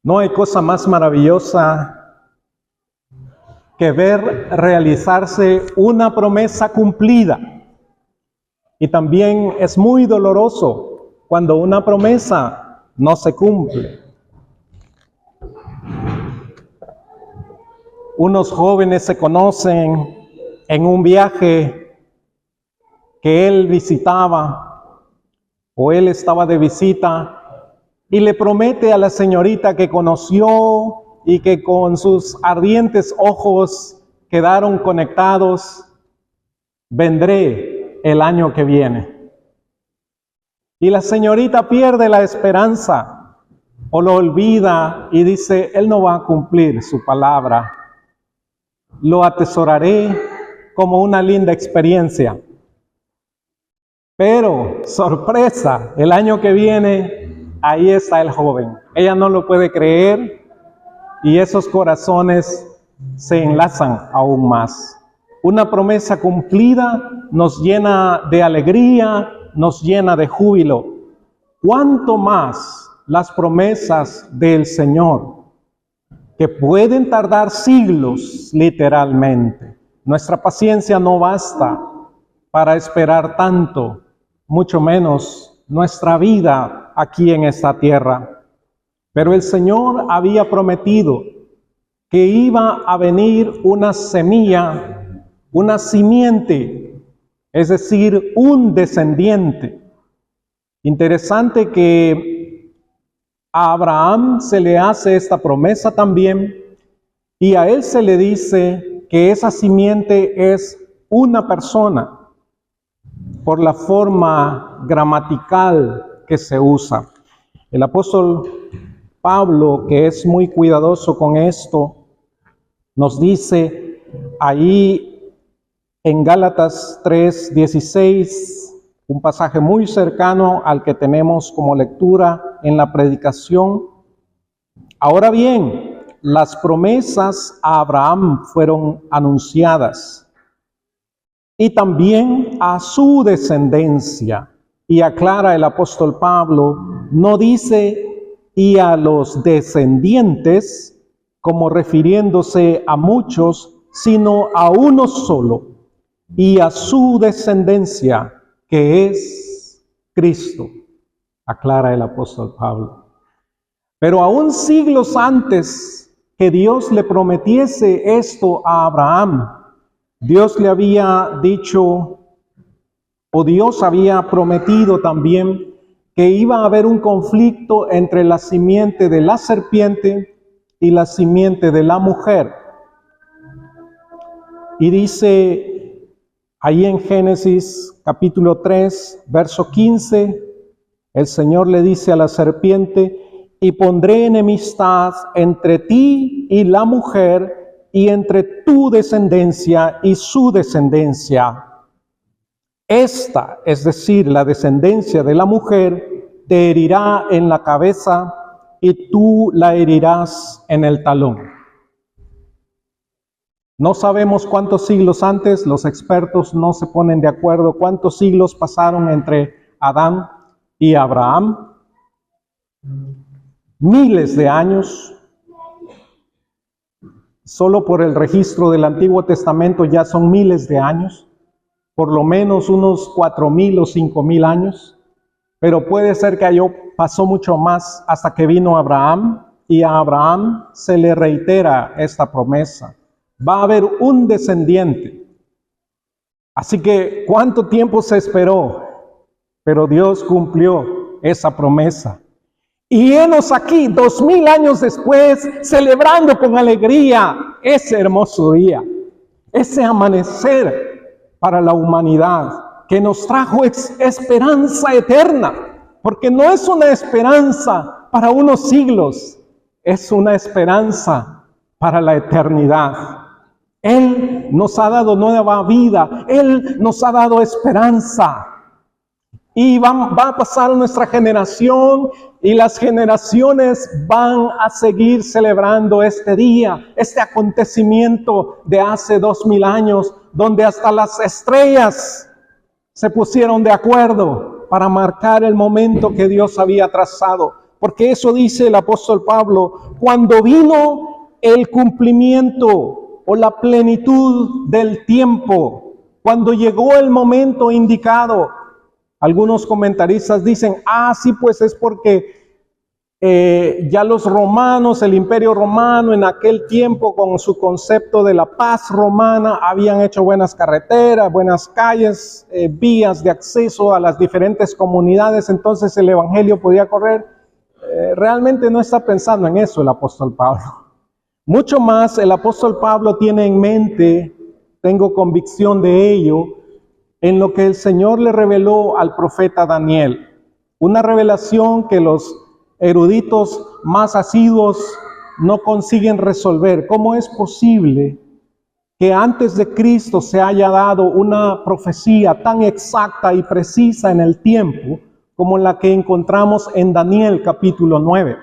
No hay cosa más maravillosa que ver realizarse una promesa cumplida. Y también es muy doloroso cuando una promesa no se cumple. Unos jóvenes se conocen en un viaje que él visitaba o él estaba de visita y le promete a la señorita que conoció y que con sus ardientes ojos quedaron conectados: vendré el año que viene. Y la señorita pierde la esperanza o lo olvida y dice: él no va a cumplir su palabra. Lo atesoraré como una linda experiencia. Pero, sorpresa, el año que viene, ahí está el joven. Ella no lo puede creer y esos corazones se enlazan aún más. Una promesa cumplida nos llena de alegría, nos llena de júbilo. ¿Cuánto más las promesas del Señor, que pueden tardar siglos literalmente? Nuestra paciencia no basta para esperar tanto, mucho menos nuestra vida aquí en esta tierra. Pero el Señor había prometido que iba a venir una semilla, una simiente, es decir, un descendiente. Interesante que a Abraham se le hace esta promesa también, y a él se le dice que esa simiente es una persona, por la forma gramatical que se usa. El apóstol Pablo, que es muy cuidadoso con esto, nos dice ahí en Gálatas 3:16, un pasaje muy cercano al que tenemos como lectura en la predicación: ahora bien, las promesas a Abraham fueron anunciadas, y también a su descendencia. Y aclara el apóstol Pablo, no dice y a los descendientes, como refiriéndose a muchos, sino a uno solo, y a su descendencia, que es Cristo, aclara el apóstol Pablo. Pero aún siglos antes que Dios le prometiese esto a Abraham, Dios le había dicho, o Dios había prometido también, que iba a haber un conflicto entre la simiente de la serpiente y la simiente de la mujer. Y dice ahí en Génesis capítulo 3, verso 15, el Señor le dice a la serpiente: y pondré enemistad entre ti y la mujer, y entre tu descendencia y su descendencia. Esta, es decir, la descendencia de la mujer, te herirá en la cabeza y tú la herirás en el talón. No sabemos cuántos siglos antes, los expertos no se ponen de acuerdo cuántos siglos pasaron entre Adán y Abraham. Miles de años. Solo por el registro del Antiguo Testamento ya son miles de años, por lo menos unos 4,000 o 5,000 años, pero puede ser que pasó mucho más hasta que vino Abraham, y a Abraham se le reitera esta promesa: va a haber un descendiente. Así que, ¿cuánto tiempo se esperó? Pero Dios cumplió esa promesa. Y henos aquí, 2,000 años después, celebrando con alegría ese hermoso día, ese amanecer para la humanidad, que nos trajo esperanza eterna, porque no es una esperanza para unos siglos, es una esperanza para la eternidad. Él nos ha dado nueva vida, Él nos ha dado esperanza. Y va a pasar nuestra generación, y las generaciones van a seguir celebrando este día, este acontecimiento de hace 2,000 años, donde hasta las estrellas se pusieron de acuerdo para marcar el momento que Dios había trazado. porque eso dice el apóstol Pablo, cuando vino el cumplimiento o la plenitud del tiempo, cuando llegó el momento indicado. Algunos comentaristas dicen, sí, pues es porque ya los romanos, el imperio romano en aquel tiempo con su concepto de la paz romana habían hecho buenas carreteras, buenas calles, vías de acceso a las diferentes comunidades, entonces el evangelio podía correr. Realmente no está pensando en eso el apóstol Pablo. Mucho más el apóstol Pablo tiene en mente, tengo convicción de ello, en lo que el Señor le reveló al profeta Daniel. Una revelación que los eruditos más asiduos no consiguen resolver. ¿Cómo es posible que antes de Cristo se haya dado una profecía tan exacta y precisa en el tiempo como la que encontramos en Daniel capítulo 9?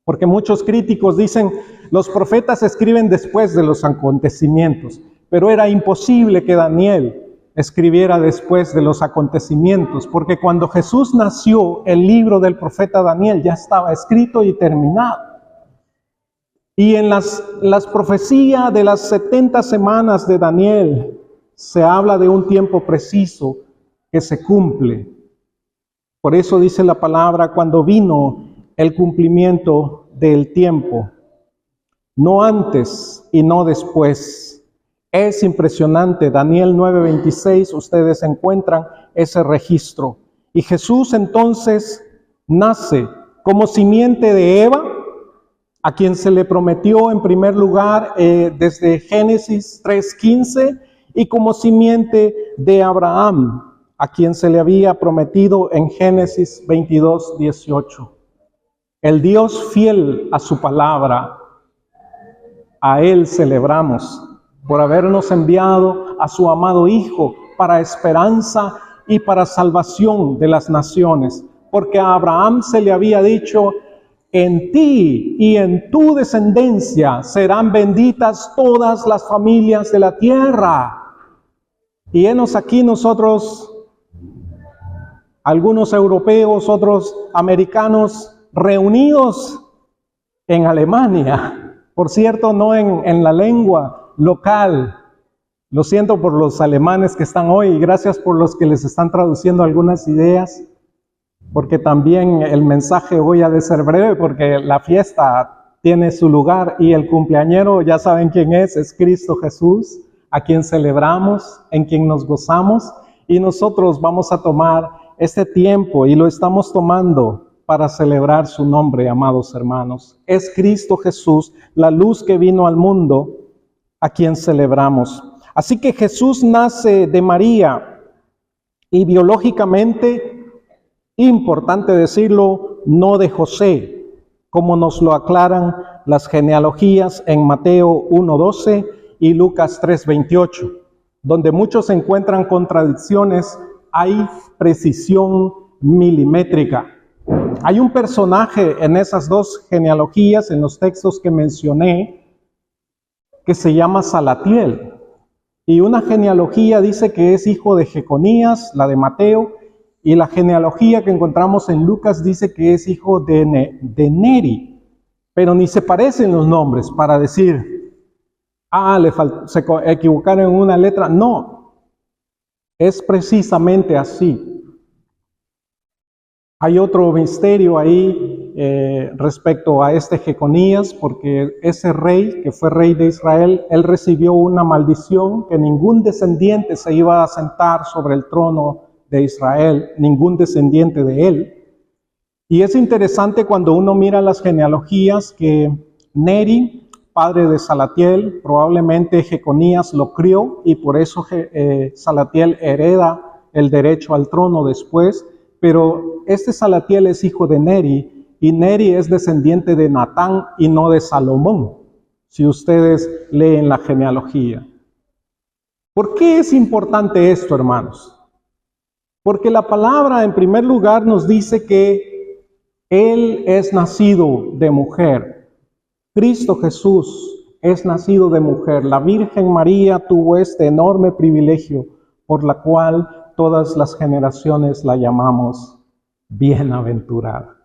Porque muchos críticos dicen, los profetas escriben después de los acontecimientos, pero era imposible que Daniel escribiera después de los acontecimientos, porque cuando Jesús nació, el libro del profeta Daniel ya estaba escrito y terminado. Y en las profecías de las 70 semanas de Daniel, se habla de un tiempo preciso que se cumple. Por eso dice la palabra, cuando vino el cumplimiento del tiempo, no antes y no después. Es impresionante, Daniel 9:26, ustedes encuentran ese registro. Y Jesús entonces nace como simiente de Eva, a quien se le prometió en primer lugar desde Génesis 3:15, y como simiente de Abraham, a quien se le había prometido en Génesis 22:18. El Dios fiel a su palabra, a Él celebramos por habernos enviado a su amado Hijo para esperanza y para salvación de las naciones. Porque a Abraham se le había dicho, en ti y en tu descendencia serán benditas todas las familias de la tierra. Y henos aquí nosotros, algunos europeos, otros americanos, reunidos en Alemania. Por cierto, no en la lengua local. Lo siento por los alemanes que están hoy y gracias por los que les están traduciendo algunas ideas, porque también el mensaje hoy ha de ser breve porque la fiesta tiene su lugar y el cumpleañero ya saben quién es Cristo Jesús, a quien celebramos, en quien nos gozamos, y nosotros vamos a tomar este tiempo y lo estamos tomando para celebrar su nombre, amados hermanos. Es Cristo Jesús, la luz que vino al mundo, a quien celebramos. Así que Jesús nace de María y biológicamente, importante decirlo, no de José, como nos lo aclaran las genealogías en Mateo 1:12 y Lucas 3:28, donde muchos encuentran contradicciones, hay precisión milimétrica. Hay un personaje en esas dos genealogías, en los textos que mencioné, que se llama Salatiel. Y una genealogía dice que es hijo de Jeconías, la de Mateo, y la genealogía que encontramos en Lucas dice que es hijo de Neri. Pero ni se parecen los nombres para decir, se equivocaron en una letra. No, es precisamente así. Hay otro misterio ahí respecto a este Jeconías, porque ese rey, que fue rey de Israel, él recibió una maldición que ningún descendiente se iba a sentar sobre el trono de Israel, ningún descendiente de él. Y es interesante cuando uno mira las genealogías que Neri, padre de Salatiel, probablemente Jeconías lo crió y por eso Salatiel hereda el derecho al trono después, pero este Salatiel es hijo de Neri y Neri es descendiente de Natán y no de Salomón, si ustedes leen la genealogía. ¿Por qué es importante esto, hermanos? Porque la palabra en primer lugar nos dice que Él es nacido de mujer. Cristo Jesús es nacido de mujer. La Virgen María tuvo este enorme privilegio por la cual todas las generaciones la llamamos bienaventurada.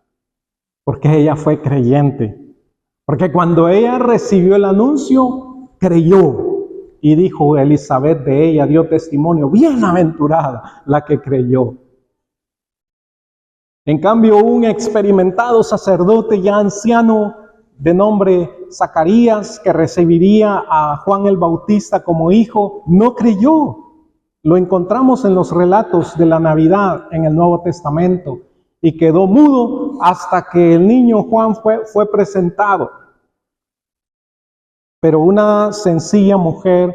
Porque ella fue creyente. Porque cuando ella recibió el anuncio, creyó. Y dijo Elizabeth de ella, dio testimonio, bienaventurada la que creyó. En cambio, un experimentado sacerdote ya anciano de nombre Zacarías, que recibiría a Juan el Bautista como hijo, no creyó. Lo encontramos en los relatos de la Navidad en el Nuevo Testamento. Y quedó mudo hasta que el niño Juan fue presentado. Pero una sencilla mujer,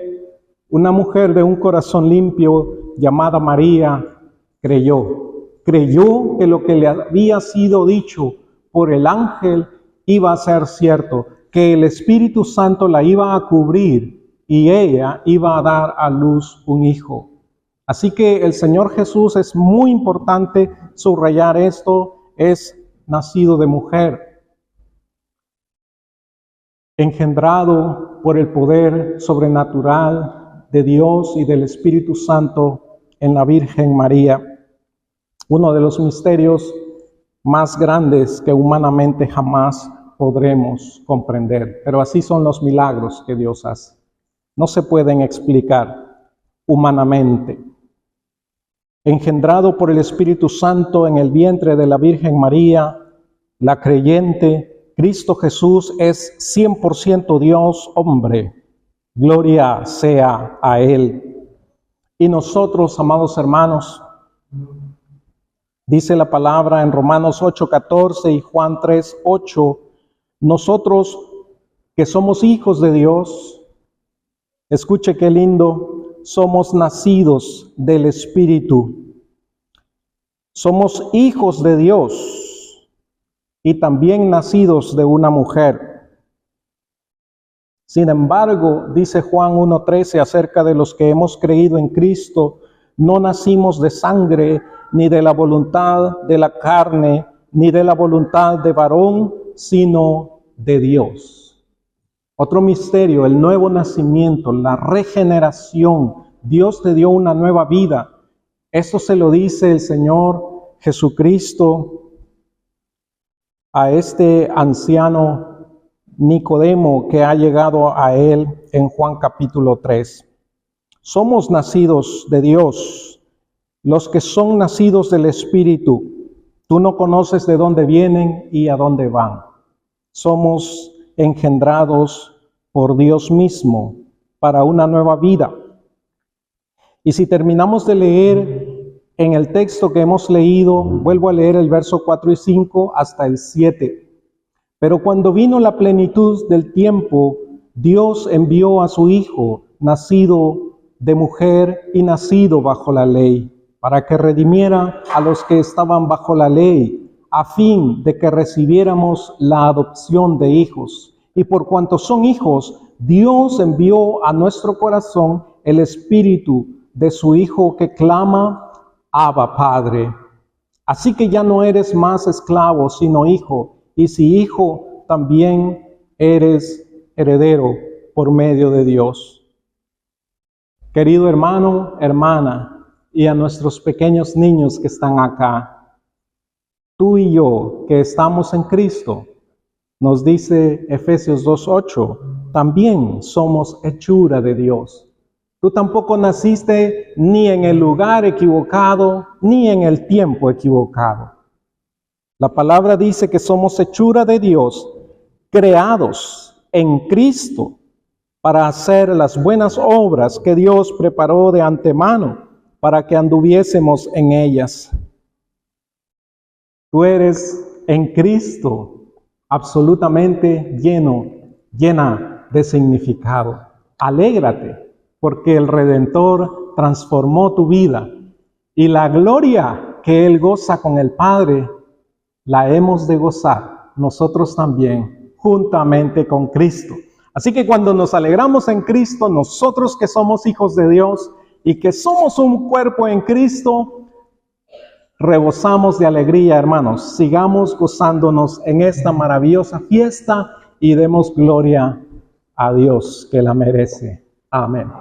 una mujer de un corazón limpio llamada María, creyó. Creyó que lo que le había sido dicho por el ángel iba a ser cierto, que el Espíritu Santo la iba a cubrir y ella iba a dar a luz un hijo. Así que el Señor Jesús, es muy importante subrayar esto, es nacido de mujer, engendrado por el poder sobrenatural de Dios y del Espíritu Santo en la Virgen María. Uno de los misterios más grandes que humanamente jamás podremos comprender. Pero así son los milagros que Dios hace. No se pueden explicar humanamente. Engendrado por el Espíritu Santo en el vientre de la Virgen María, la creyente, Cristo Jesús es 100% Dios hombre. Gloria sea a Él. Y nosotros, amados hermanos, dice la palabra en Romanos 8:14 y Juan 3:8, nosotros que somos hijos de Dios, escuche qué lindo, somos nacidos del Espíritu. Somos hijos de Dios y también nacidos de una mujer. Sin embargo, dice Juan 1:13 acerca de los que hemos creído en Cristo, no nacimos de sangre, ni de la voluntad de la carne, ni de la voluntad de varón, sino de Dios. Otro misterio, el nuevo nacimiento, la regeneración. Dios te dio una nueva vida. Esto se lo dice el Señor Jesucristo a este anciano Nicodemo que ha llegado a él en Juan capítulo 3. Somos nacidos de Dios, los que son nacidos del Espíritu. Tú no conoces de dónde vienen y a dónde van. Somos engendrados por Dios mismo para una nueva vida. Y si terminamos de leer en el texto que hemos leído, vuelvo a leer el verso 4 y 5 hasta el 7. Pero cuando vino la plenitud del tiempo, Dios envió a su Hijo, nacido de mujer y nacido bajo la ley, para que redimiera a los que estaban bajo la ley, a fin de que recibiéramos la adopción de hijos. Y por cuanto son hijos, Dios envió a nuestro corazón el Espíritu de su Hijo que clama, Abba, Padre. Así que ya no eres más esclavo, sino hijo, y si hijo, también eres heredero por medio de Dios. Querido hermano, hermana, y a nuestros pequeños niños que están acá, tú y yo que estamos en Cristo, nos dice Efesios 2:8, también somos hechura de Dios. Tú tampoco naciste ni en el lugar equivocado, ni en el tiempo equivocado. La palabra dice que somos hechura de Dios, creados en Cristo para hacer las buenas obras que Dios preparó de antemano para que anduviésemos en ellas. Tú eres en Cristo absolutamente llena de significado. Alégrate, porque el Redentor transformó tu vida y la gloria que Él goza con el Padre, la hemos de gozar nosotros también, juntamente con Cristo. Así que cuando nos alegramos en Cristo, nosotros que somos hijos de Dios y que somos un cuerpo en Cristo, rebosamos de alegría, hermanos. Sigamos gozándonos en esta maravillosa fiesta y demos gloria a Dios que la merece. Amén.